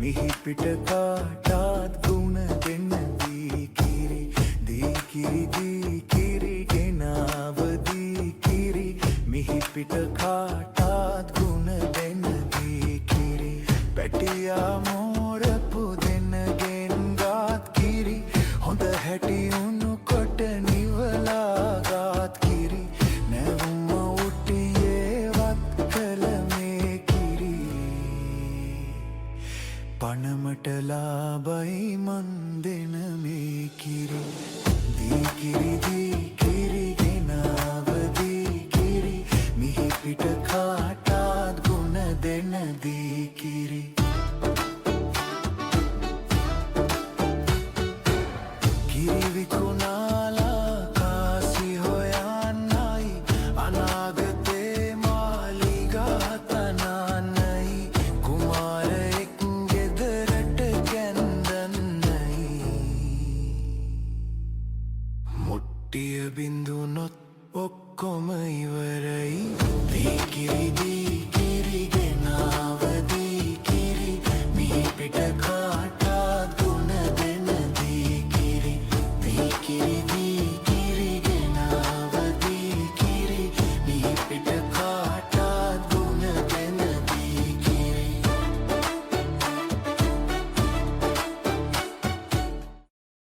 මිහි පිට කාටත් ගුණ දෙන්න දී කිරි දී කිරි ගෙනාව දී කිරි මිහි පිට කාටත් ගුණ දෙන්න දී කිරි පැටියා මෝරපු දෙන්නගෙන් ගාත් කිරි හොඳ හැටි උණු කොට නිවලා ගාත් කිරි නැවුම උටියේවත් කළ මේ කිරි පණමට ලාබයි මන් දෙන මේ කිරි දී කිරි ගෙනාව දී කිරි මිහි පිට කාටත් ගුණ දෙන දී කිරි කිරි විකුණා